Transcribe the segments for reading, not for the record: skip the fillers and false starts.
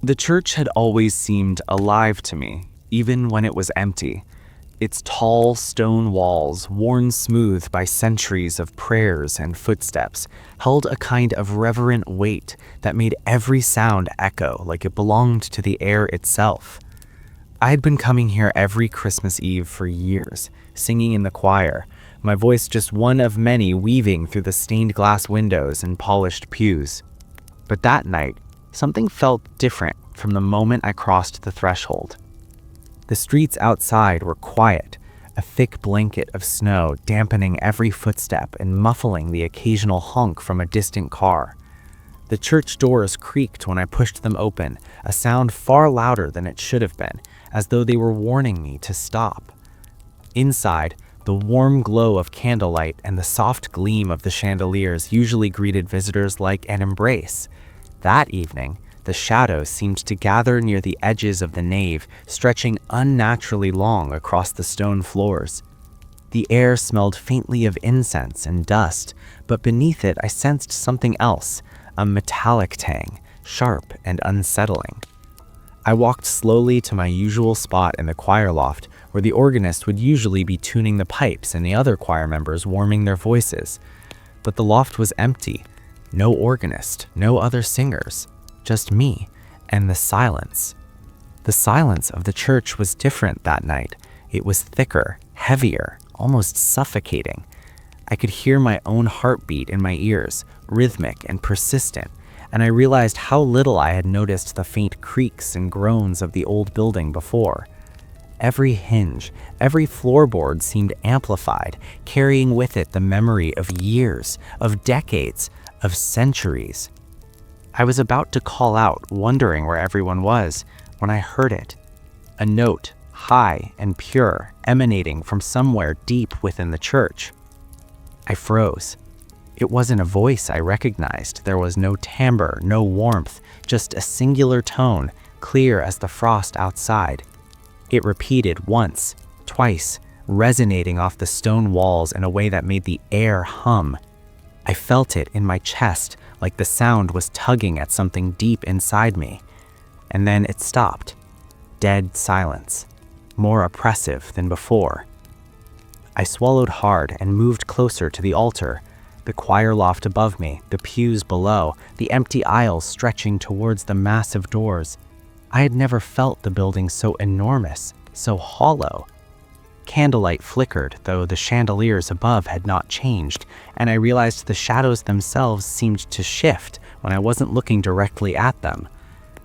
The church had always seemed alive to me, even when it was empty. Its tall stone walls, worn smooth by centuries of prayers and footsteps, held a kind of reverent weight that made every sound echo like it belonged to the air itself. I had been coming here every Christmas Eve for years, singing in the choir, my voice just one of many weaving through the stained glass windows and polished pews. But that night, something felt different from the moment I crossed the threshold. The streets outside were quiet, a thick blanket of snow dampening every footstep and muffling the occasional honk from a distant car. The church doors creaked when I pushed them open, a sound far louder than it should have been, as though they were warning me to stop. Inside, the warm glow of candlelight and the soft gleam of the chandeliers usually greeted visitors like an embrace. That evening, the shadows seemed to gather near the edges of the nave, stretching unnaturally long across the stone floors. The air smelled faintly of incense and dust, but beneath it I sensed something else, a metallic tang, sharp and unsettling. I walked slowly to my usual spot in the choir loft, where the organist would usually be tuning the pipes and the other choir members warming their voices. But the loft was empty. No organist, no other singers. Just me, and the silence. The silence of the church was different that night. It was thicker, heavier, almost suffocating. I could hear my own heartbeat in my ears, rhythmic and persistent, and I realized how little I had noticed the faint creaks and groans of the old building before. Every hinge, every floorboard seemed amplified, carrying with it the memory of years, of decades, of centuries. I was about to call out, wondering where everyone was, when I heard it. A note, high and pure, emanating from somewhere deep within the church. I froze. It wasn't a voice I recognized. There was no timbre, no warmth, just a singular tone, clear as the frost outside. It repeated once, twice, resonating off the stone walls in a way that made the air hum. I felt it in my chest, like the sound was tugging at something deep inside me. And then it stopped. Dead silence, more oppressive than before. I swallowed hard and moved closer to the altar, the choir loft above me, the pews below, the empty aisles stretching towards the massive doors. I had never felt the building so enormous, so hollow. Candlelight flickered, though the chandeliers above had not changed, and I realized the shadows themselves seemed to shift when I wasn't looking directly at them.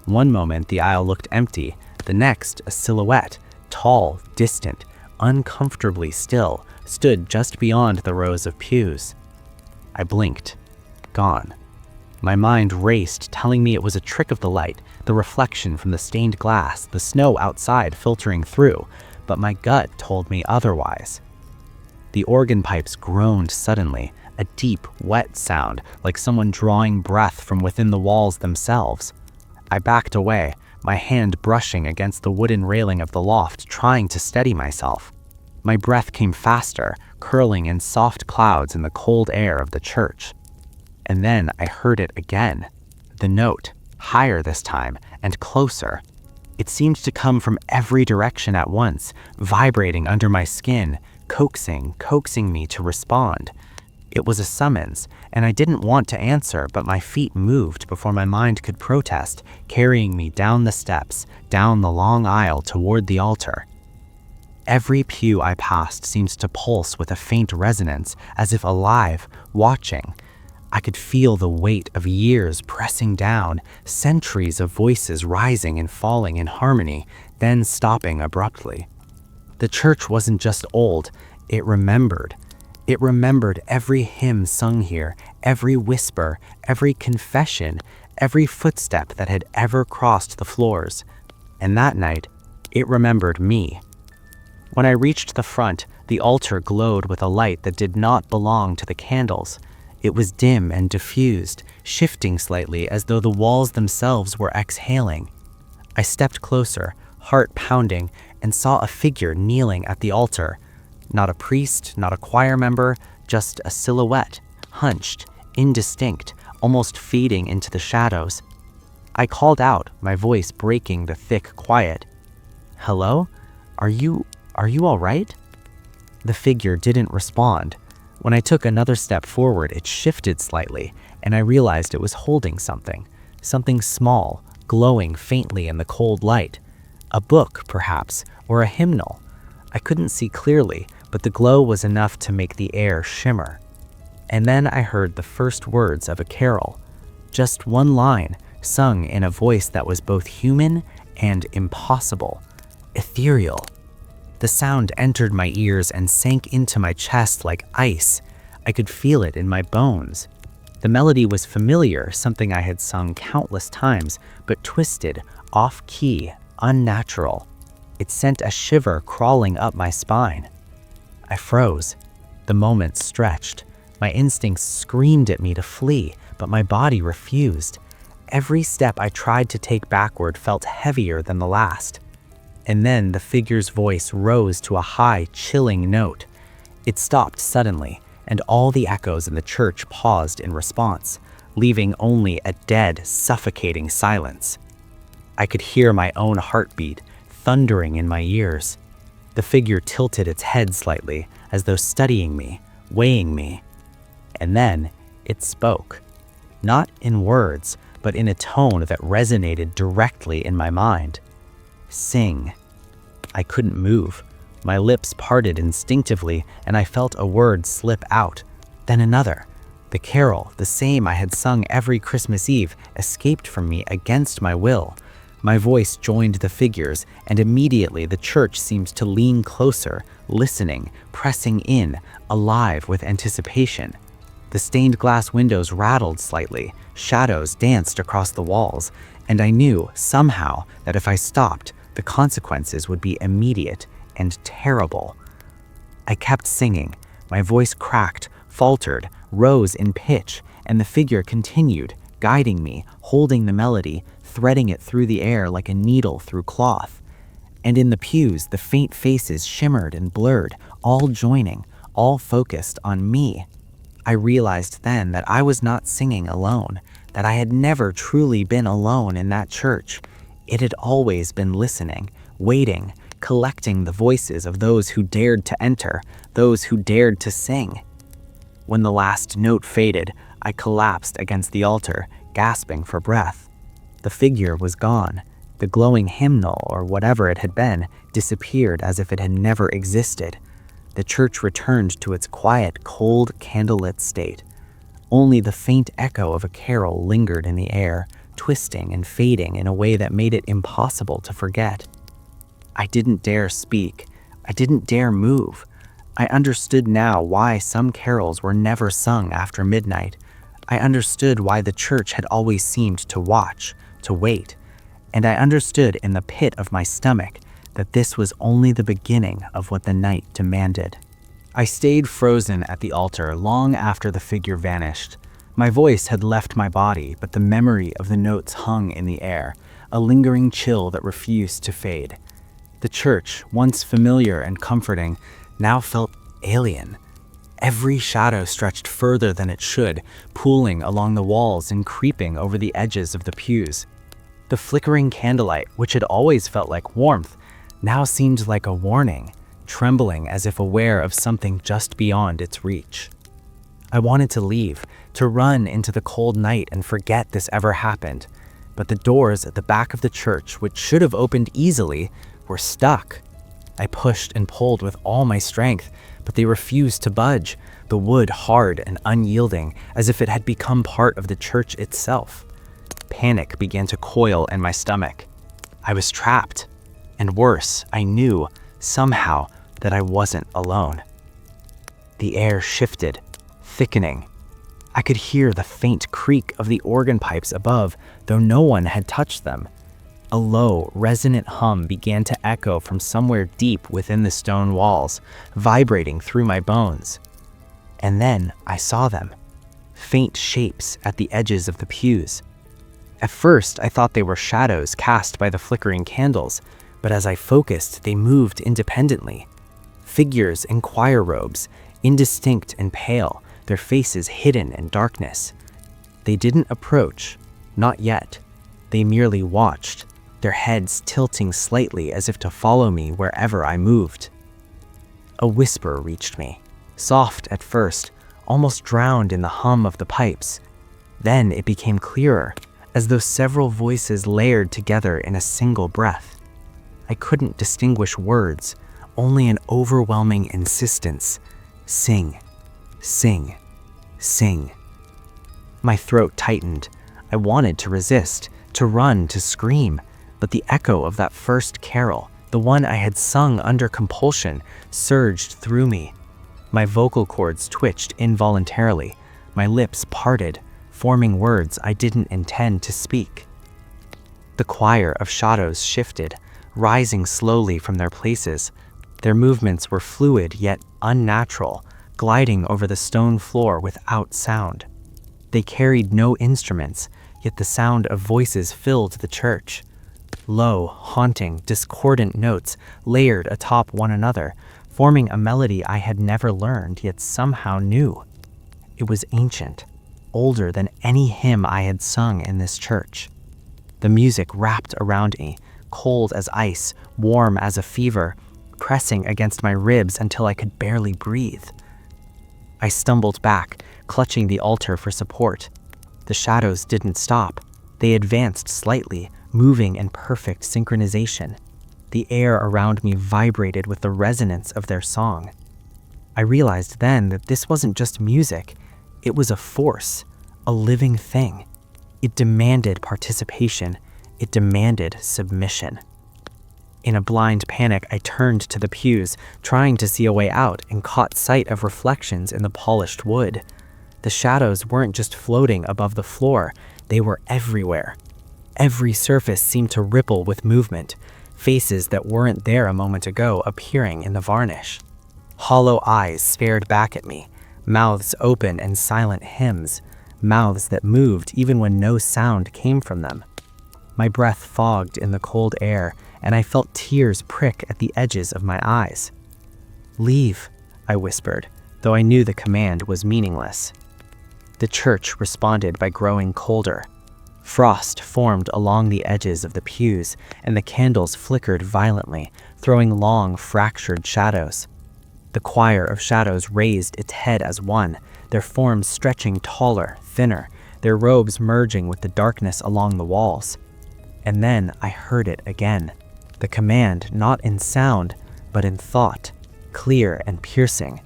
One moment the aisle looked empty, the next a silhouette, tall, distant, uncomfortably still, stood just beyond the rows of pews. I blinked. Gone. My mind raced, telling me it was a trick of the light, the reflection from the stained glass, the snow outside filtering through, but my gut told me otherwise. The organ pipes groaned suddenly, a deep, wet sound, like someone drawing breath from within the walls themselves. I backed away, my hand brushing against the wooden railing of the loft, trying to steady myself. My breath came faster, curling in soft clouds in the cold air of the church. And then I heard it again. The note, higher this time, and closer. It seemed to come from every direction at once, vibrating under my skin, coaxing me to respond. It was a summons, and I didn't want to answer, but my feet moved before my mind could protest, carrying me down the steps, down the long aisle toward the altar. Every pew I passed seemed to pulse with a faint resonance, as if alive, watching. I could feel the weight of years pressing down, centuries of voices rising and falling in harmony, then stopping abruptly. The church wasn't just old, it remembered. It remembered every hymn sung here, every whisper, every confession, every footstep that had ever crossed the floors. And that night, it remembered me. When I reached the front, the altar glowed with a light that did not belong to the candles. It was dim and diffused, shifting slightly as though the walls themselves were exhaling. I stepped closer, heart pounding, and saw a figure kneeling at the altar. Not a priest, not a choir member, just a silhouette, hunched, indistinct, almost fading into the shadows. I called out, my voice breaking the thick quiet. "Hello? Are you all right?" The figure didn't respond. When I took another step forward, it shifted slightly, and I realized it was holding something small, glowing faintly in the cold light. A book, perhaps, or a hymnal. I couldn't see clearly, but the glow was enough to make the air shimmer. And then I heard the first words of a carol. Just one line, sung in a voice that was both human and impossible, ethereal. The sound entered my ears and sank into my chest like ice. I could feel it in my bones. The melody was familiar, something I had sung countless times, but twisted, off-key, unnatural. It sent a shiver crawling up my spine. I froze. The moment stretched. My instincts screamed at me to flee, but my body refused. Every step I tried to take backward felt heavier than the last. And then the figure's voice rose to a high, chilling note. It stopped suddenly, and all the echoes in the church paused in response, leaving only a dead, suffocating silence. I could hear my own heartbeat thundering in my ears. The figure tilted its head slightly, as though studying me, weighing me. And then it spoke. Not in words, but in a tone that resonated directly in my mind. Sing. I couldn't move. My lips parted instinctively, and I felt a word slip out. Then another. The carol, the same I had sung every Christmas Eve, escaped from me against my will. My voice joined the figures, and immediately the church seemed to lean closer, listening, pressing in, alive with anticipation. The stained glass windows rattled slightly, shadows danced across the walls, and I knew, somehow, that if I stopped, the consequences would be immediate and terrible. I kept singing. My voice cracked, faltered, rose in pitch, and the figure continued, guiding me, holding the melody, threading it through the air like a needle through cloth. And in the pews, the faint faces shimmered and blurred, all joining, all focused on me. I realized then that I was not singing alone, that I had never truly been alone in that church. It had always been listening, waiting, collecting the voices of those who dared to enter, those who dared to sing. When the last note faded, I collapsed against the altar, gasping for breath. The figure was gone. The glowing hymnal, or whatever it had been, disappeared as if it had never existed. The church returned to its quiet, cold, candlelit state. Only the faint echo of a carol lingered in the air, twisting and fading in a way that made it impossible to forget. I didn't dare speak. I didn't dare move. I understood now why some carols were never sung after midnight. I understood why the church had always seemed to watch, to wait. And I understood in the pit of my stomach that this was only the beginning of what the night demanded. I stayed frozen at the altar long after the figure vanished. My voice had left my body, but the memory of the notes hung in the air, a lingering chill that refused to fade. The church, once familiar and comforting, now felt alien. Every shadow stretched further than it should, pooling along the walls and creeping over the edges of the pews. The flickering candlelight, which had always felt like warmth, now seemed like a warning, trembling as if aware of something just beyond its reach. I wanted to leave, to run into the cold night and forget this ever happened, but the doors at the back of the church, which should have opened easily, were stuck. I pushed and pulled with all my strength, but they refused to budge, the wood hard and unyielding, as if it had become part of the church itself. Panic began to coil in my stomach. I was trapped. And worse, I knew, somehow, that I wasn't alone. The air shifted, thickening. I could hear the faint creak of the organ pipes above, though no one had touched them. A low, resonant hum began to echo from somewhere deep within the stone walls, vibrating through my bones. And then I saw them, faint shapes at the edges of the pews. At first, I thought they were shadows cast by the flickering candles, but as I focused, they moved independently. Figures in choir robes, indistinct and pale, their faces hidden in darkness. They didn't approach, not yet. They merely watched, their heads tilting slightly as if to follow me wherever I moved. A whisper reached me, soft at first, almost drowned in the hum of the pipes. Then it became clearer, as though several voices layered together in a single breath. I couldn't distinguish words, only an overwhelming insistence. Sing, sing, sing. My throat tightened. I wanted to resist, to run, to scream, but the echo of that first carol, the one I had sung under compulsion, surged through me. My vocal cords twitched involuntarily, my lips parted, forming words I didn't intend to speak. The choir of shadows shifted, rising slowly from their places. Their movements were fluid yet unnatural, gliding over the stone floor without sound. They carried no instruments, yet the sound of voices filled the church. Low, haunting, discordant notes layered atop one another, forming a melody I had never learned yet somehow knew. It was ancient, older than any hymn I had sung in this church. The music wrapped around me, cold as ice, warm as a fever, pressing against my ribs until I could barely breathe. I stumbled back, clutching the altar for support. The shadows didn't stop. They advanced slightly, moving in perfect synchronization. The air around me vibrated with the resonance of their song. I realized then that this wasn't just music. It was a force, a living thing. It demanded participation. It demanded submission. In a blind panic, I turned to the pews, trying to see a way out, and caught sight of reflections in the polished wood. The shadows weren't just floating above the floor, they were everywhere. Every surface seemed to ripple with movement, faces that weren't there a moment ago appearing in the varnish. Hollow eyes stared back at me, mouths open and silent hymns, mouths that moved even when no sound came from them. My breath fogged in the cold air, and I felt tears prick at the edges of my eyes. "Leave," I whispered, though I knew the command was meaningless. The church responded by growing colder. Frost formed along the edges of the pews, and the candles flickered violently, throwing long, fractured shadows. The choir of shadows raised its head as one, their forms stretching taller, thinner, their robes merging with the darkness along the walls. And then I heard it again. The command, not in sound, but in thought, clear and piercing.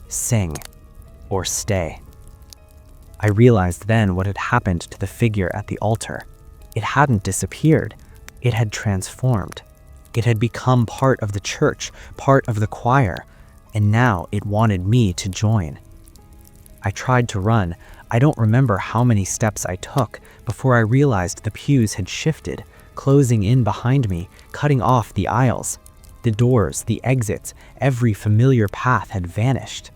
Sing, or stay. I realized then what had happened to the figure at the altar. It hadn't disappeared. It had transformed. It had become part of the church, part of the choir, and now it wanted me to join. I tried to run. I don't remember how many steps I took before I realized the pews had shifted, closing in behind me, cutting off the aisles. The doors, the exits, every familiar path had vanished.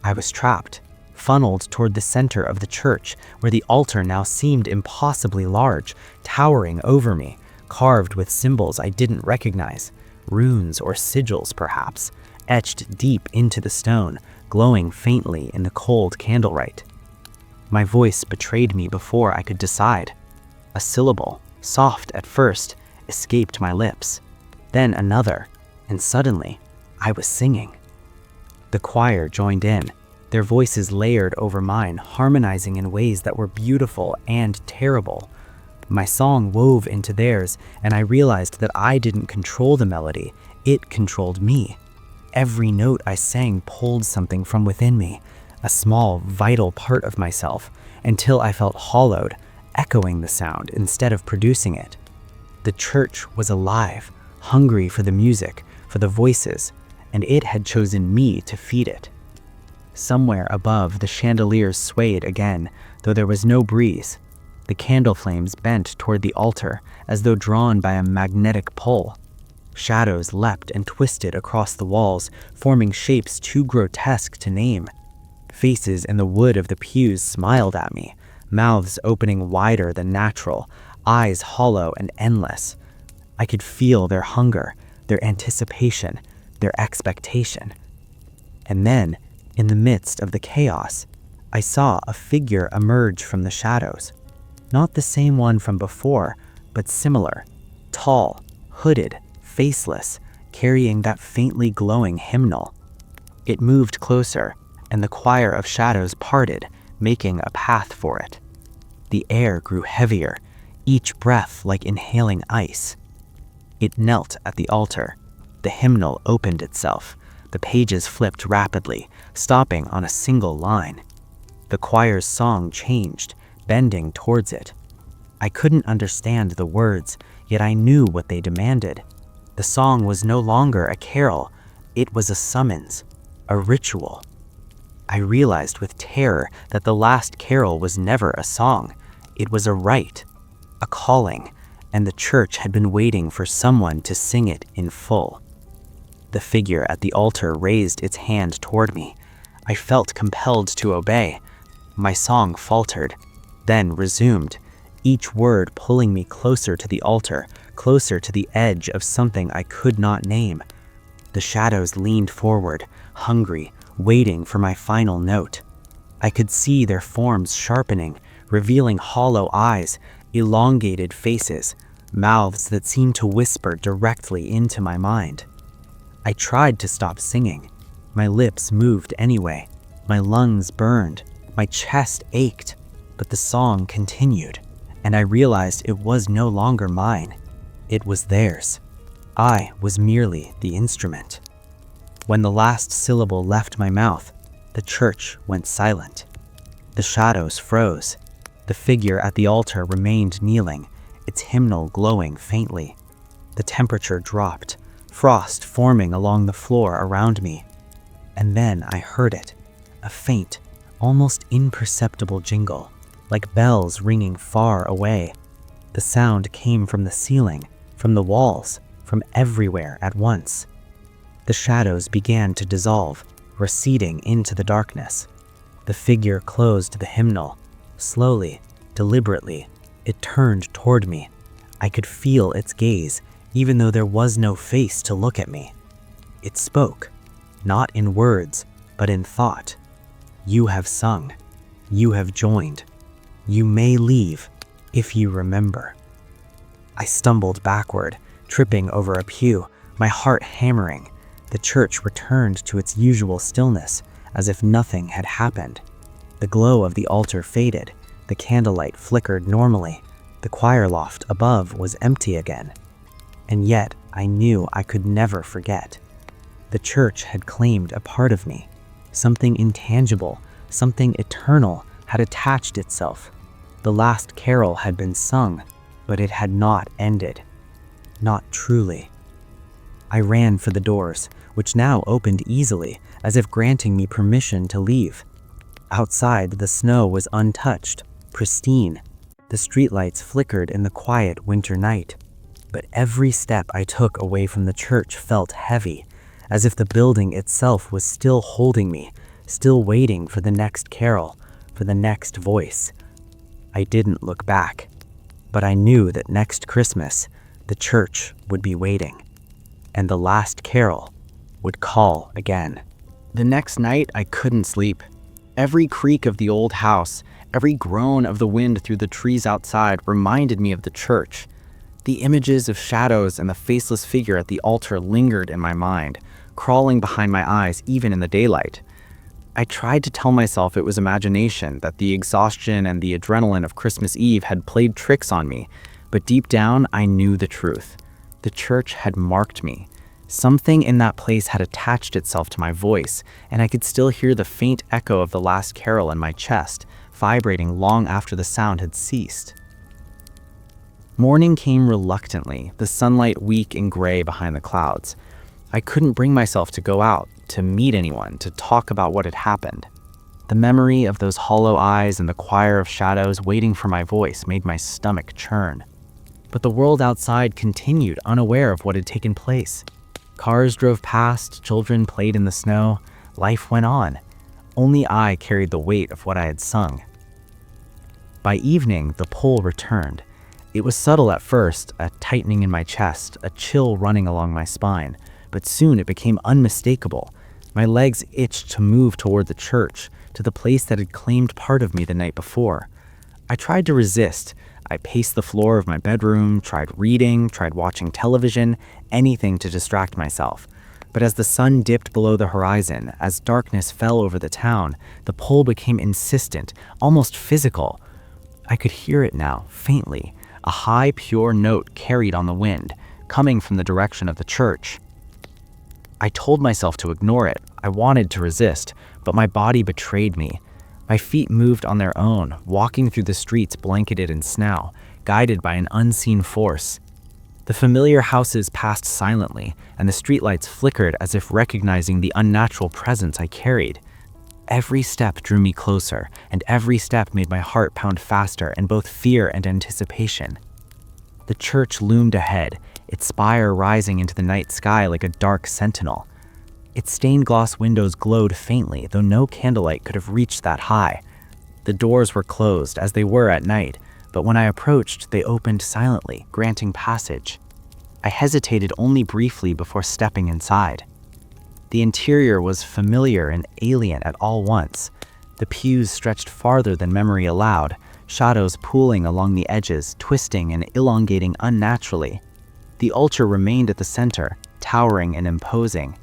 I was trapped, funneled toward the center of the church, where the altar now seemed impossibly large, towering over me, carved with symbols I didn't recognize, runes or sigils perhaps, etched deep into the stone, glowing faintly in the cold candlelight. My voice betrayed me before I could decide. A syllable, soft at first, escaped my lips. Then another, and suddenly, I was singing. The choir joined in, their voices layered over mine, harmonizing in ways that were beautiful and terrible. My song wove into theirs, and I realized that I didn't control the melody, it controlled me. Every note I sang pulled something from within me, a small, vital part of myself, until I felt hollowed, echoing the sound instead of producing it. The church was alive, hungry for the music, for the voices, and it had chosen me to feed it. Somewhere above, the chandeliers swayed again, though there was no breeze. The candle flames bent toward the altar, as though drawn by a magnetic pull. Shadows leapt and twisted across the walls, forming shapes too grotesque to name. Faces in the wood of the pews smiled at me, mouths opening wider than natural, eyes hollow and endless. I could feel their hunger, their anticipation, their expectation. And then, in the midst of the chaos, I saw a figure emerge from the shadows. Not the same one from before, but similar. Tall, hooded, faceless, carrying that faintly glowing hymnal. It moved closer, and the choir of shadows parted, making a path for it. The air grew heavier, each breath like inhaling ice. It knelt at the altar. The hymnal opened itself. The pages flipped rapidly, stopping on a single line. The choir's song changed, bending towards it. I couldn't understand the words, yet I knew what they demanded. The song was no longer a carol, it was a summons, a ritual. I realized with terror that the last carol was never a song. It was a rite, a calling, and the church had been waiting for someone to sing it in full. The figure at the altar raised its hand toward me. I felt compelled to obey. My song faltered, then resumed, each word pulling me closer to the altar, closer to the edge of something I could not name. The shadows leaned forward, hungry, waiting for my final note. I could see their forms sharpening, revealing hollow eyes, elongated faces, mouths that seemed to whisper directly into my mind. I tried to stop singing. My lips moved anyway. My lungs burned. My chest ached. But the song continued, and I realized it was no longer mine. It was theirs. I was merely the instrument. When the last syllable left my mouth, the church went silent. The shadows froze. The figure at the altar remained kneeling, its hymnal glowing faintly. The temperature dropped, frost forming along the floor around me. And then I heard it, a faint, almost imperceptible jingle, like bells ringing far away. The sound came from the ceiling, from the walls, from everywhere at once. The shadows began to dissolve, receding into the darkness. The figure closed the hymnal. Slowly, deliberately, it turned toward me. I could feel its gaze, even though there was no face to look at me. It spoke, not in words, but in thought. You have sung. You have joined. You may leave, if you remember. I stumbled backward, tripping over a pew, my heart hammering. The church returned to its usual stillness, as if nothing had happened. The glow of the altar faded. The candlelight flickered normally. The choir loft above was empty again. And yet, I knew I could never forget. The church had claimed a part of me. Something intangible, something eternal had attached itself. The last carol had been sung, but it had not ended. Not truly. I ran for the doors, which now opened easily, as if granting me permission to leave. Outside, the snow was untouched, pristine. The streetlights flickered in the quiet winter night. But every step I took away from the church felt heavy, as if the building itself was still holding me, still waiting for the next carol, for the next voice. I didn't look back, but I knew that next Christmas, the church would be waiting, and the last carol would call again. The next night, I couldn't sleep. Every creak of the old house, every groan of the wind through the trees outside reminded me of the church. The images of shadows and the faceless figure at the altar lingered in my mind, crawling behind my eyes even in the daylight. I tried to tell myself it was imagination, that the exhaustion and the adrenaline of Christmas Eve had played tricks on me, but deep down I knew the truth. The church had marked me. Something in that place had attached itself to my voice, and I could still hear the faint echo of the last carol in my chest, vibrating long after the sound had ceased. Morning came reluctantly, the sunlight weak and gray behind the clouds. I couldn't bring myself to go out, to meet anyone, to talk about what had happened. The memory of those hollow eyes and the choir of shadows waiting for my voice made my stomach churn. But the world outside continued, unaware of what had taken place. Cars drove past, children played in the snow, life went on. Only I carried the weight of what I had sung. By evening, the pull returned. It was subtle at first, a tightening in my chest, a chill running along my spine, but soon it became unmistakable. My legs itched to move toward the church, to the place that had claimed part of me the night before. I tried to resist. I paced the floor of my bedroom, tried reading, tried watching television, anything to distract myself. But as the sun dipped below the horizon, as darkness fell over the town, the pull became insistent, almost physical. I could hear it now, faintly, a high, pure note carried on the wind, coming from the direction of the church. I told myself to ignore it. I wanted to resist, but my body betrayed me. My feet moved on their own, walking through the streets blanketed in snow, guided by an unseen force. The familiar houses passed silently, and the streetlights flickered as if recognizing the unnatural presence I carried. Every step drew me closer, and every step made my heart pound faster in both fear and anticipation. The church loomed ahead, its spire rising into the night sky like a dark sentinel. Its stained glass windows glowed faintly, though no candlelight could have reached that high. The doors were closed, as they were at night, but when I approached, they opened silently, granting passage. I hesitated only briefly before stepping inside. The interior was familiar and alien at all once. The pews stretched farther than memory allowed, shadows pooling along the edges, twisting and elongating unnaturally. The altar remained at the center, towering and imposing.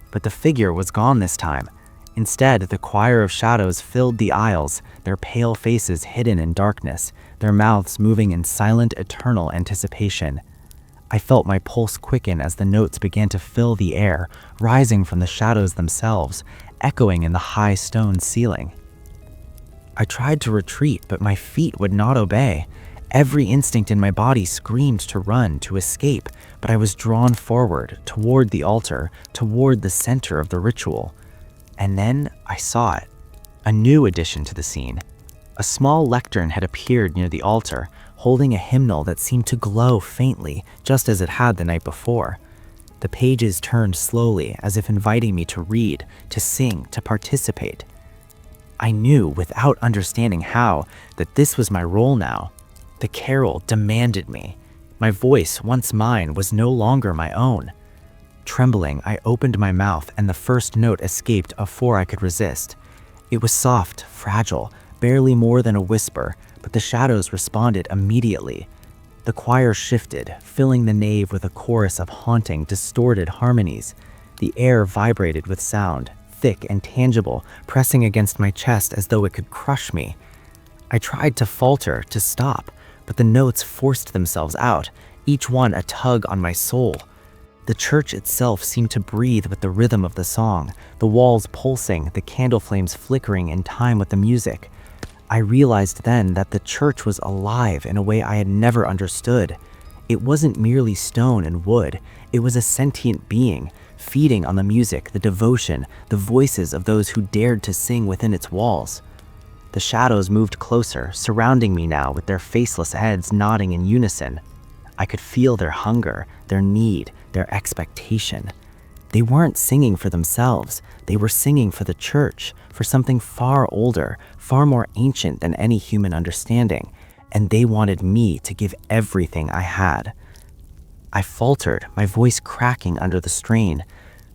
But the figure was gone this time. Instead, the choir of shadows filled the aisles, their pale faces hidden in darkness, their mouths moving in silent, eternal anticipation. I felt my pulse quicken as the notes began to fill the air, rising from the shadows themselves, echoing in the high stone ceiling. I tried to retreat, but my feet would not obey. Every instinct in my body screamed to run, to escape, but I was drawn forward, toward the altar, toward the center of the ritual. And then I saw it, a new addition to the scene. A small lectern had appeared near the altar, holding a hymnal that seemed to glow faintly, just as it had the night before. The pages turned slowly, as if inviting me to read, to sing, to participate. I knew, without understanding how, that this was my role now. The carol demanded me. My voice, once mine, was no longer my own. Trembling, I opened my mouth, and the first note escaped before I could resist. It was soft, fragile, barely more than a whisper, but the shadows responded immediately. The choir shifted, filling the nave with a chorus of haunting, distorted harmonies. The air vibrated with sound, thick and tangible, pressing against my chest as though it could crush me. I tried to falter, to stop, but the notes forced themselves out, each one a tug on my soul. The church itself seemed to breathe with the rhythm of the song, the walls pulsing, the candle flames flickering in time with the music. I realized then that the church was alive in a way I had never understood. It wasn't merely stone and wood, it was a sentient being, feeding on the music, the devotion, the voices of those who dared to sing within its walls. The shadows moved closer, surrounding me now with their faceless heads nodding in unison. I could feel their hunger, their need, their expectation. They weren't singing for themselves, they were singing for the church, for something far older, far more ancient than any human understanding, and they wanted me to give everything I had. I faltered, my voice cracking under the strain.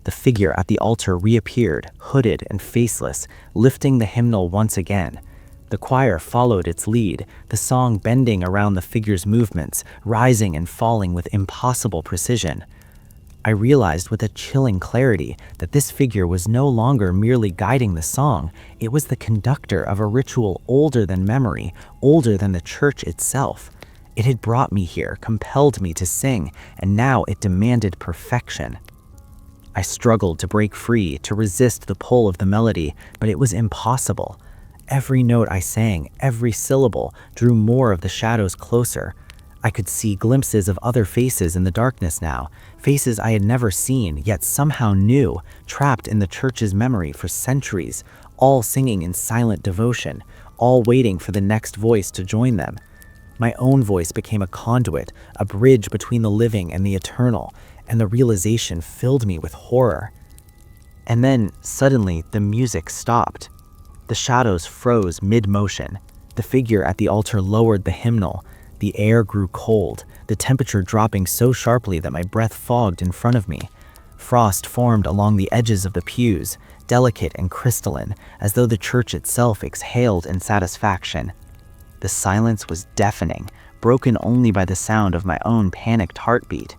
The figure at the altar reappeared, hooded and faceless, lifting the hymnal once again. The choir followed its lead, the song bending around the figure's movements, rising and falling with impossible precision. I realized with a chilling clarity that this figure was no longer merely guiding the song, it was the conductor of a ritual older than memory, older than the church itself. It had brought me here, compelled me to sing, and now it demanded perfection. I struggled to break free, to resist the pull of the melody, but it was impossible. Every note I sang, every syllable, drew more of the shadows closer. I could see glimpses of other faces in the darkness now, faces I had never seen, yet somehow knew, trapped in the church's memory for centuries, all singing in silent devotion, all waiting for the next voice to join them. My own voice became a conduit, a bridge between the living and the eternal, and the realization filled me with horror. And then, suddenly, the music stopped. The shadows froze mid-motion. The figure at the altar lowered the hymnal. The air grew cold, the temperature dropping so sharply that my breath fogged in front of me. Frost formed along the edges of the pews, delicate and crystalline, as though the church itself exhaled in satisfaction. The silence was deafening, broken only by the sound of my own panicked heartbeat.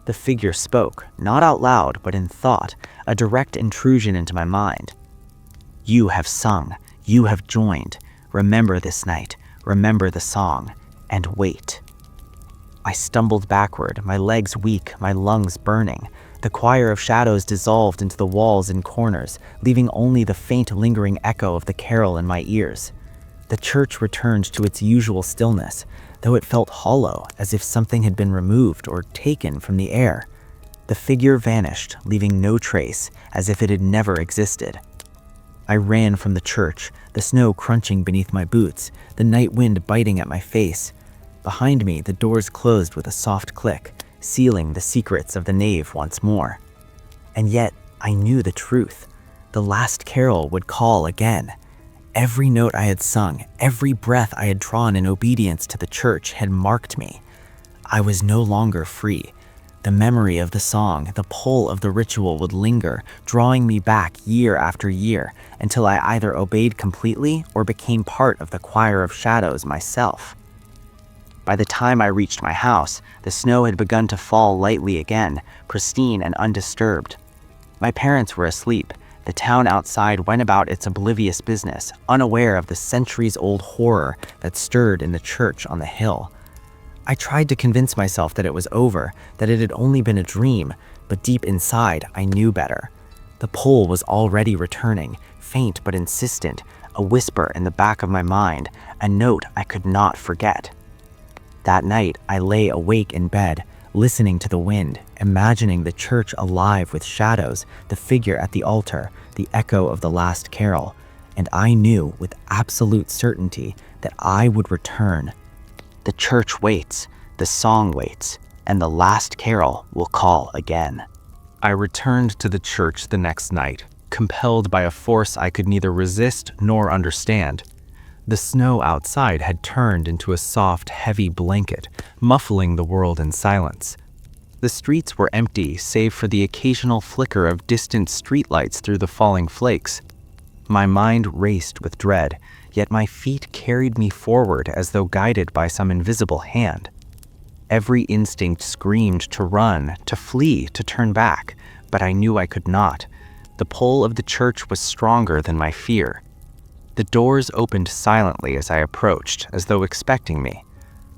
The figure spoke, not out loud, but in thought, a direct intrusion into my mind. "You have sung, you have joined. Remember this night, remember the song, and wait." I stumbled backward, my legs weak, my lungs burning. The choir of shadows dissolved into the walls and corners, leaving only the faint lingering echo of the carol in my ears. The church returned to its usual stillness, though it felt hollow, as if something had been removed or taken from the air. The figure vanished, leaving no trace, as if it had never existed. I ran from the church, the snow crunching beneath my boots, the night wind biting at my face. Behind me, the doors closed with a soft click, sealing the secrets of the nave once more. And yet, I knew the truth. The last carol would call again. Every note I had sung, every breath I had drawn in obedience to the church had marked me. I was no longer free. The memory of the song, the pull of the ritual would linger, drawing me back year after year, until I either obeyed completely or became part of the choir of shadows myself. By the time I reached my house, the snow had begun to fall lightly again, pristine and undisturbed. My parents were asleep. The town outside went about its oblivious business, unaware of the centuries-old horror that stirred in the church on the hill. I tried to convince myself that it was over, that it had only been a dream, but deep inside, I knew better. The pull was already returning, faint but insistent, a whisper in the back of my mind, a note I could not forget. That night, I lay awake in bed, listening to the wind, imagining the church alive with shadows, the figure at the altar, the echo of the last carol, and I knew with absolute certainty that I would return. The church waits, the song waits, and the last carol will call again. I returned to the church the next night, compelled by a force I could neither resist nor understand. The snow outside had turned into a soft, heavy blanket, muffling the world in silence. The streets were empty, save for the occasional flicker of distant streetlights through the falling flakes. My mind raced with dread, yet my feet carried me forward as though guided by some invisible hand. Every instinct screamed to run, to flee, to turn back, but I knew I could not. The pull of the church was stronger than my fear. The doors opened silently as I approached, as though expecting me.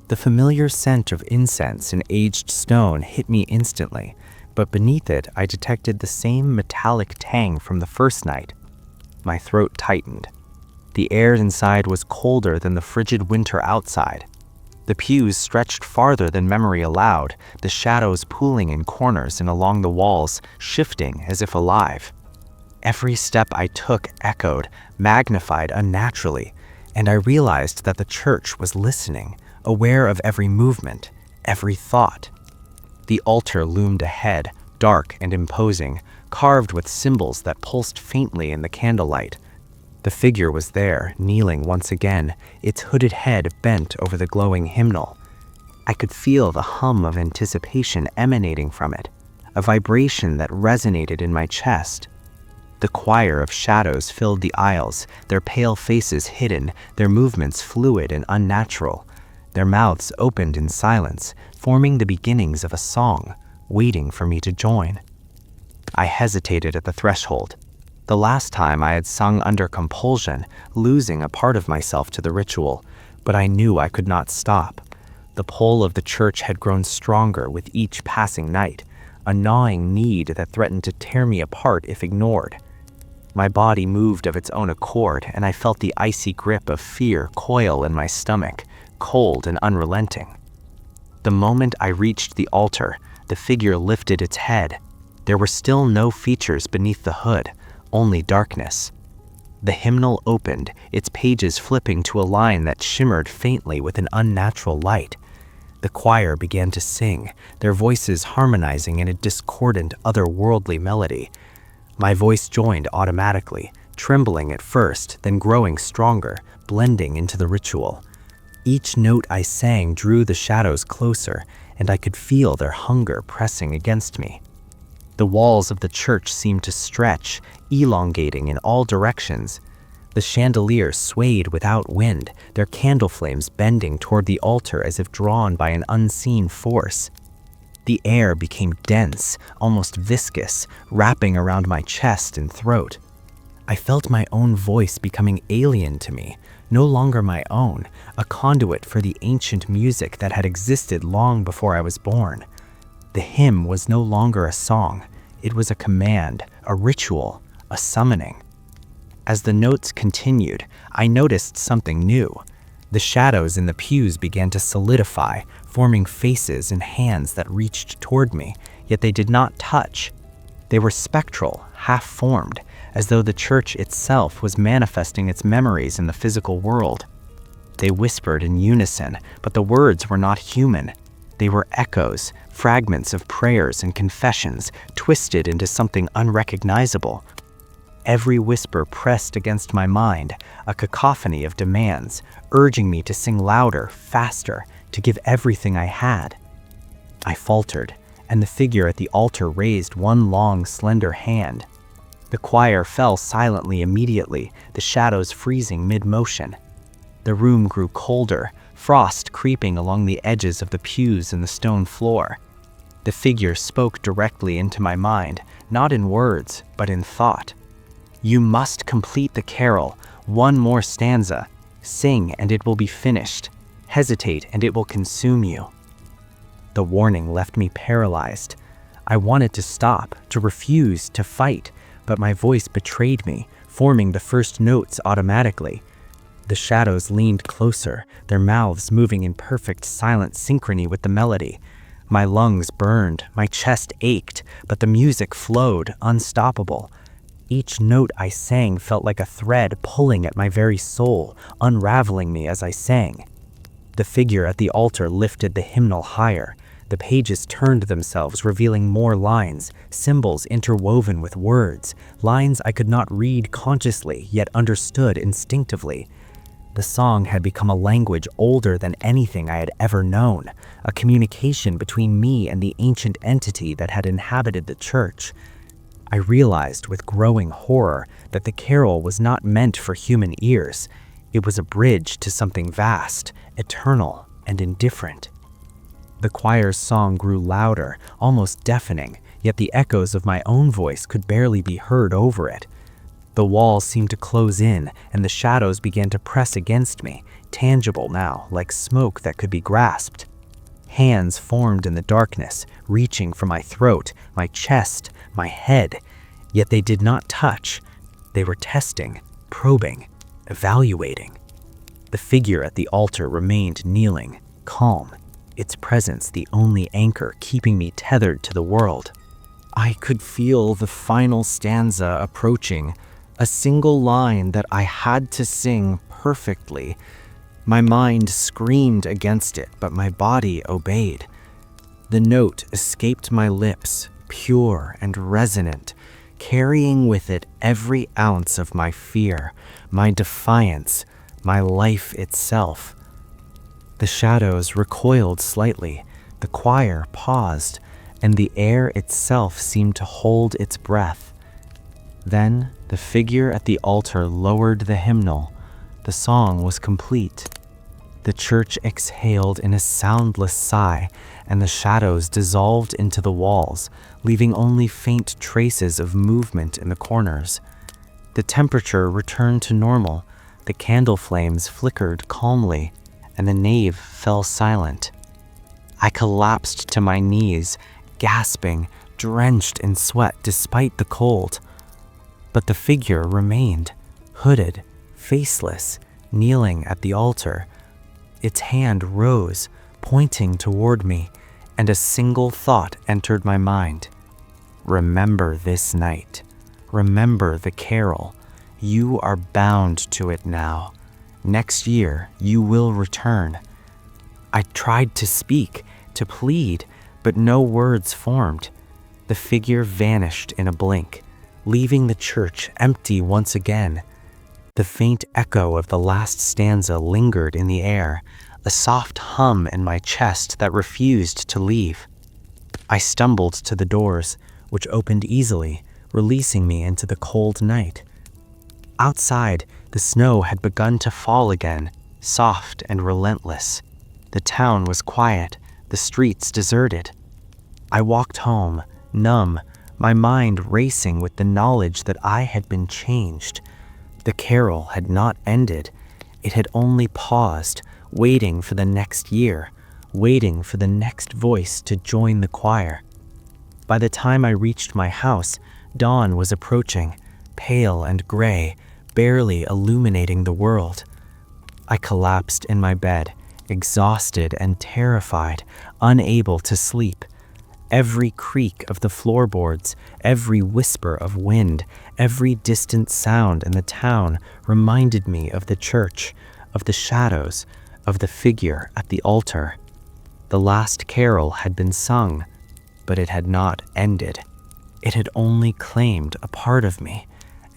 The familiar scent of incense and aged stone hit me instantly, but beneath it I detected the same metallic tang from the first night. My throat tightened. The air inside was colder than the frigid winter outside. The pews stretched farther than memory allowed, the shadows pooling in corners and along the walls, shifting as if alive. Every step I took echoed, magnified unnaturally, and I realized that the church was listening, aware of every movement, every thought. The altar loomed ahead, dark and imposing, carved with symbols that pulsed faintly in the candlelight. The figure was there, kneeling once again, its hooded head bent over the glowing hymnal. I could feel the hum of anticipation emanating from it, a vibration that resonated in my chest. The choir of shadows filled the aisles, their pale faces hidden, their movements fluid and unnatural. Their mouths opened in silence, forming the beginnings of a song, waiting for me to join. I hesitated at the threshold. The last time I had sung under compulsion, losing a part of myself to the ritual, but I knew I could not stop. The pull of the church had grown stronger with each passing night, a gnawing need that threatened to tear me apart if ignored. My body moved of its own accord, and I felt the icy grip of fear coil in my stomach, cold and unrelenting. The moment I reached the altar, the figure lifted its head. There were still no features beneath the hood, only darkness. The hymnal opened, its pages flipping to a line that shimmered faintly with an unnatural light. The choir began to sing, their voices harmonizing in a discordant, otherworldly melody. My voice joined automatically, trembling at first, then growing stronger, blending into the ritual. Each note I sang drew the shadows closer, and I could feel their hunger pressing against me. The walls of the church seemed to stretch, elongating in all directions. The chandelier swayed without wind, their candle flames bending toward the altar as if drawn by an unseen force. The air became dense, almost viscous, wrapping around my chest and throat. I felt my own voice becoming alien to me, no longer my own, a conduit for the ancient music that had existed long before I was born. The hymn was no longer a song. It was a command, a ritual, a summoning. As the notes continued, I noticed something new. The shadows in the pews began to solidify, forming faces and hands that reached toward me, yet they did not touch. They were spectral, half-formed, as though the church itself was manifesting its memories in the physical world. They whispered in unison, but the words were not human. They were echoes, fragments of prayers and confessions, twisted into something unrecognizable. Every whisper pressed against my mind, a cacophony of demands, urging me to sing louder, faster, to give everything I had. I faltered, and the figure at the altar raised one long, slender hand. The choir fell silently immediately, the shadows freezing mid-motion. The room grew colder, frost creeping along the edges of the pews and the stone floor. The figure spoke directly into my mind, not in words, but in thought. "You must complete the carol, one more stanza. Sing and it will be finished. Hesitate and it will consume you." The warning left me paralyzed. I wanted to stop, to refuse, to fight, but my voice betrayed me, forming the first notes automatically. The shadows leaned closer, their mouths moving in perfect silent synchrony with the melody. My lungs burned, my chest ached, but the music flowed, unstoppable. Each note I sang felt like a thread pulling at my very soul, unraveling me as I sang. The figure at the altar lifted the hymnal higher. The pages turned themselves, revealing more lines, symbols interwoven with words, lines I could not read consciously, yet understood instinctively. The song had become a language older than anything I had ever known, a communication between me and the ancient entity that had inhabited the church. I realized with growing horror that the carol was not meant for human ears. It was a bridge to something vast, eternal, and indifferent. The choir's song grew louder, almost deafening, yet the echoes of my own voice could barely be heard over it. The walls seemed to close in, and the shadows began to press against me, tangible now, like smoke that could be grasped. Hands formed in the darkness, reaching for my throat, my chest, my head, yet they did not touch. They were testing, probing, evaluating. The figure at the altar remained kneeling, calm, its presence the only anchor keeping me tethered to the world. I could feel the final stanza approaching, a single line that I had to sing perfectly. My mind screamed against it, but my body obeyed. The note escaped my lips, pure and resonant, carrying with it every ounce of my fear, my defiance, my life itself. The shadows recoiled slightly, the choir paused, and the air itself seemed to hold its breath. Then the figure at the altar lowered the hymnal. The song was complete. The church exhaled in a soundless sigh, and the shadows dissolved into the walls, leaving only faint traces of movement in the corners. The temperature returned to normal, the candle flames flickered calmly, and the nave fell silent. I collapsed to my knees, gasping, drenched in sweat despite the cold. But the figure remained, hooded, faceless, kneeling at the altar. Its hand rose, pointing toward me, and a single thought entered my mind. Remember this night. Remember the carol. You are bound to it now. Next year, you will return. I tried to speak, to plead, but no words formed. The figure vanished in a blink, leaving the church empty once again. The faint echo of the last stanza lingered in the air, a soft hum in my chest that refused to leave. I stumbled to the doors, which opened easily, releasing me into the cold night. Outside, the snow had begun to fall again, soft and relentless. The town was quiet, the streets deserted. I walked home, numb, my mind racing with the knowledge that I had been changed. The carol had not ended. It had only paused, waiting for the next year, waiting for the next voice to join the choir. By the time I reached my house, dawn was approaching, pale and gray, barely illuminating the world. I collapsed in my bed, exhausted and terrified, unable to sleep. Every creak of the floorboards, every whisper of wind, every distant sound in the town reminded me of the church, of the shadows, of the figure at the altar. The last carol had been sung, but it had not ended. It had only claimed a part of me,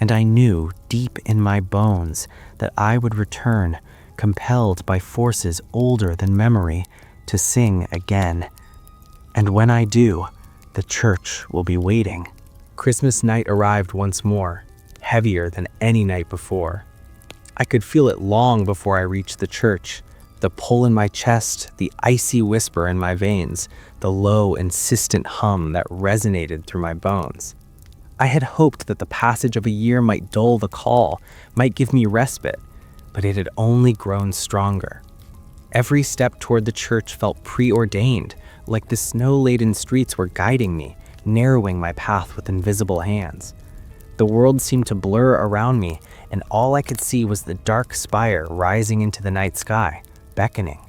and I knew deep in my bones that I would return, compelled by forces older than memory, to sing again. And when I do, the church will be waiting. Christmas night arrived once more, heavier than any night before. I could feel it long before I reached the church. The pull in my chest, the icy whisper in my veins, the low, insistent hum that resonated through my bones. I had hoped that the passage of a year might dull the call, might give me respite, but it had only grown stronger. Every step toward the church felt preordained, like the snow-laden streets were guiding me, narrowing my path with invisible hands. The world seemed to blur around me, and all I could see was the dark spire rising into the night sky, beckoning.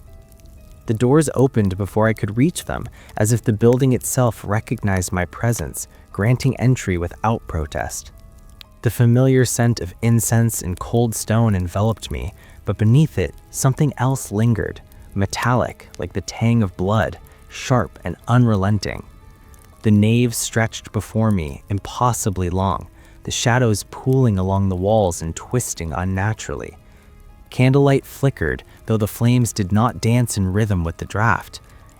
The doors opened before I could reach them, as if the building itself recognized my presence, granting entry without protest. The familiar scent of incense and cold stone enveloped me, but beneath it, something else lingered, metallic like the tang of blood, sharp and unrelenting. The nave stretched before me, impossibly long, the shadows pooling along the walls and twisting unnaturally. Candlelight flickered, though the flames did not dance in rhythm with the draft.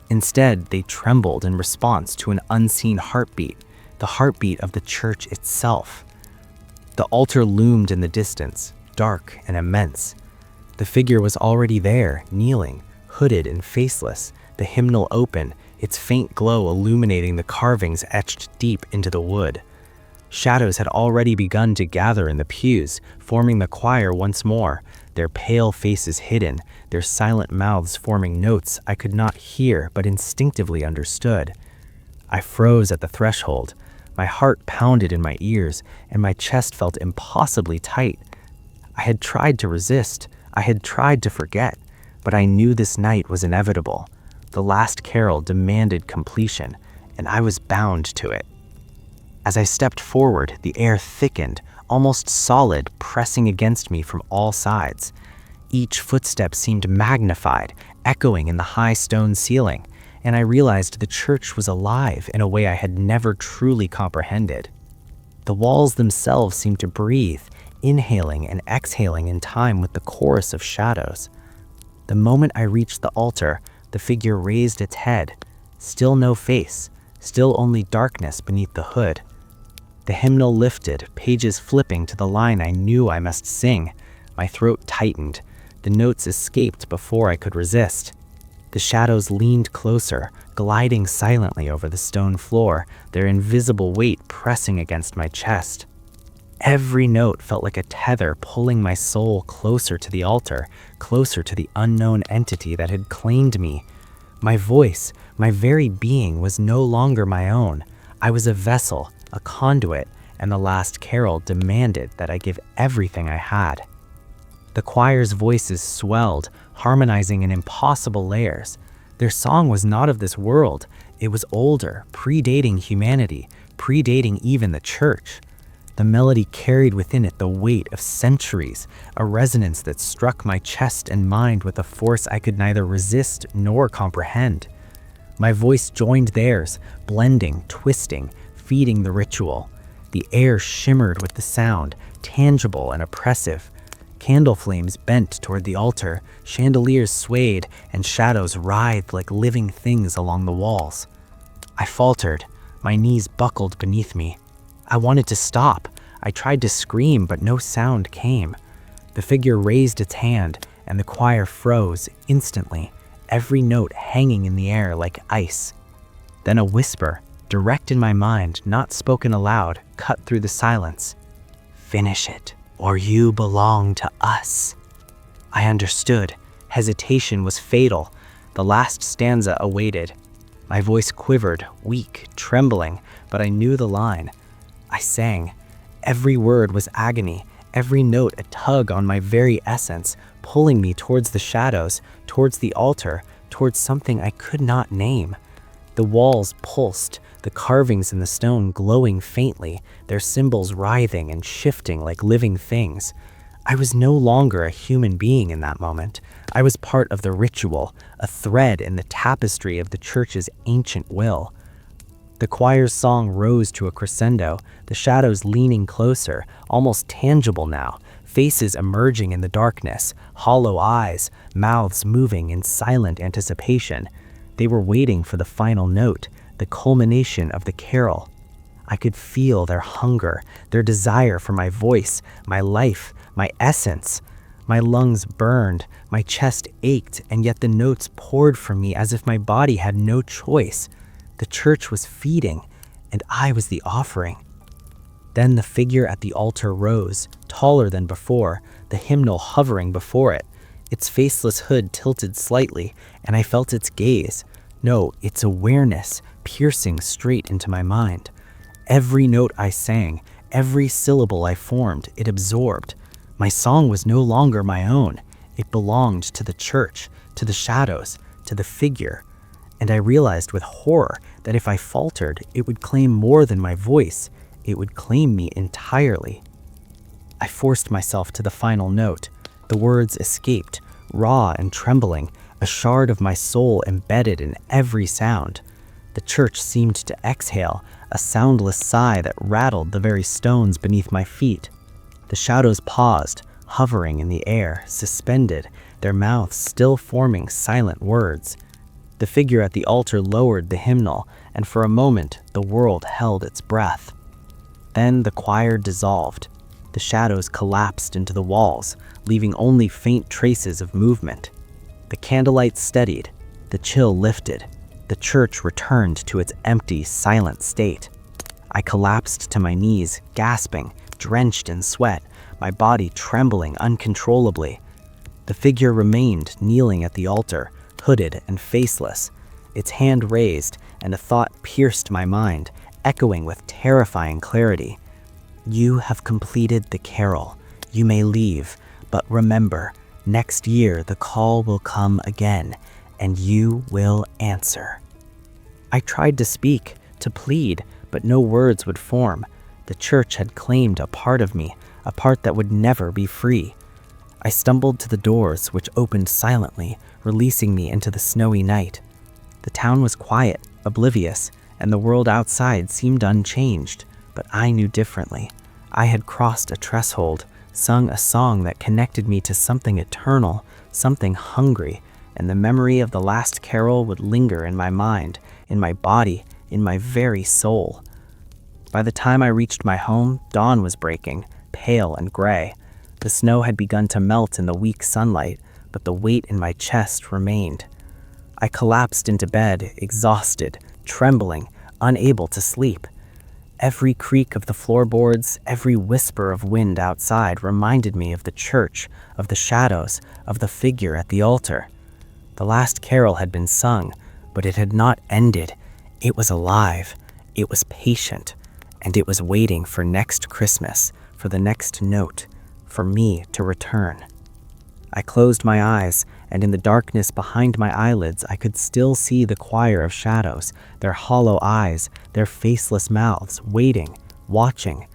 Instead, they trembled in response to an unseen heartbeat, the heartbeat of the church itself. The altar loomed in the distance, dark and immense. The figure was already there, kneeling, hooded and faceless, the hymnal open, its faint glow illuminating the carvings etched deep into the wood. Shadows had already begun to gather in the pews, forming the choir once more, their pale faces hidden, their silent mouths forming notes I could not hear but instinctively understood. I froze at the threshold. My heart pounded in my ears, and my chest felt impossibly tight. I had tried to resist, I had tried to forget, but I knew this night was inevitable. The last carol demanded completion, and I was bound to it. As I stepped forward, the air thickened, almost solid, pressing against me from all sides. Each footstep seemed magnified, echoing in the high stone ceiling, and I realized the church was alive in a way I had never truly comprehended. The walls themselves seemed to breathe, inhaling and exhaling in time with the chorus of shadows. The moment I reached the altar, the figure raised its head. Still no face, still only darkness beneath the hood. The hymnal lifted, pages flipping to the line I knew I must sing. My throat tightened. The notes escaped before I could resist. The shadows leaned closer, gliding silently over the stone floor, their invisible weight pressing against my chest. Every note felt like a tether pulling my soul closer to the altar, closer to the unknown entity that had claimed me. My voice, my very being, was no longer my own. I was a vessel, a conduit, and the last carol demanded that I give everything I had. The choir's voices swelled, harmonizing in impossible layers. Their song was not of this world. It was older, predating humanity, predating even the church. The melody carried within it the weight of centuries, a resonance that struck my chest and mind with a force I could neither resist nor comprehend. My voice joined theirs, blending, twisting, feeding the ritual. The air shimmered with the sound, tangible and oppressive. Candle flames bent toward the altar, chandeliers swayed, and shadows writhed like living things along the walls. I faltered, my knees buckled beneath me. I wanted to stop. I tried to scream, but no sound came. The figure raised its hand, and the choir froze instantly, every note hanging in the air like ice. Then a whisper, direct in my mind, not spoken aloud, cut through the silence. "Finish it, or you belong to us." I understood. Hesitation was fatal. The last stanza awaited. My voice quivered, weak, trembling, but I knew the line. I sang. Every word was agony, every note a tug on my very essence, pulling me towards the shadows, towards the altar, towards something I could not name. The walls pulsed, the carvings in the stone glowing faintly, their symbols writhing and shifting like living things. I was no longer a human being in that moment. I was part of the ritual, a thread in the tapestry of the church's ancient will. The choir's song rose to a crescendo, the shadows leaning closer, almost tangible now, faces emerging in the darkness, hollow eyes, mouths moving in silent anticipation. They were waiting for the final note, the culmination of the carol. I could feel their hunger, their desire for my voice, my life, my essence. My lungs burned, my chest ached, and yet the notes poured from me as if my body had no choice. The church was feeding, and I was the offering. Then the figure at the altar rose, taller than before, the hymnal hovering before it. Its faceless hood tilted slightly, and I felt its gaze. No, its awareness, piercing straight into my mind. Every note I sang, every syllable I formed, it absorbed. My song was no longer my own. It belonged to the church, to the shadows, to the figure. And I realized with horror that if I faltered, it would claim more than my voice. It would claim me entirely. I forced myself to the final note. The words escaped, raw and trembling, a shard of my soul embedded in every sound. The church seemed to exhale, a soundless sigh that rattled the very stones beneath my feet. The shadows paused, hovering in the air, suspended, their mouths still forming silent words. The figure at the altar lowered the hymnal, and for a moment the world held its breath. Then the choir dissolved. The shadows collapsed into the walls, leaving only faint traces of movement. The candlelight steadied, the chill lifted. The church returned to its empty, silent state. I collapsed to my knees, gasping, drenched in sweat, my body trembling uncontrollably. The figure remained kneeling at the altar, hooded and faceless, its hand raised, and a thought pierced my mind, echoing with terrifying clarity. "You have completed the carol. You may leave, but remember, next year the call will come again, and you will answer." I tried to speak, to plead, but no words would form. The church had claimed a part of me, a part that would never be free. I stumbled to the doors, which opened silently, releasing me into the snowy night. The town was quiet, oblivious, and the world outside seemed unchanged, but I knew differently. I had crossed a threshold, sung a song that connected me to something eternal, something hungry, and the memory of the last carol would linger in my mind, in my body, in my very soul. By the time I reached my home, dawn was breaking, pale and gray. The snow had begun to melt in the weak sunlight, but the weight in my chest remained. I collapsed into bed, exhausted, trembling, unable to sleep. Every creak of the floorboards, every whisper of wind outside reminded me of the church, of the shadows, of the figure at the altar. The last carol had been sung, but it had not ended. It was alive, it was patient, and it was waiting for next Christmas, for the next note, for me to return. I closed my eyes, and in the darkness behind my eyelids I could still see the choir of shadows, their hollow eyes, their faceless mouths, waiting, watching.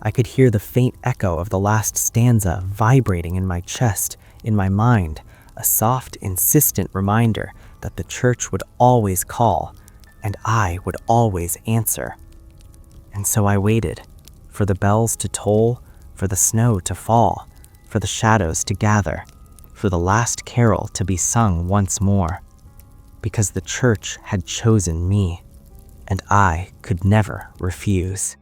I could hear the faint echo of the last stanza vibrating in my chest, in my mind, a soft, insistent reminder that the church would always call, and I would always answer. And so I waited, for the bells to toll, for the snow to fall, for the shadows to gather, for the last carol to be sung once more, because the church had chosen me, and I could never refuse.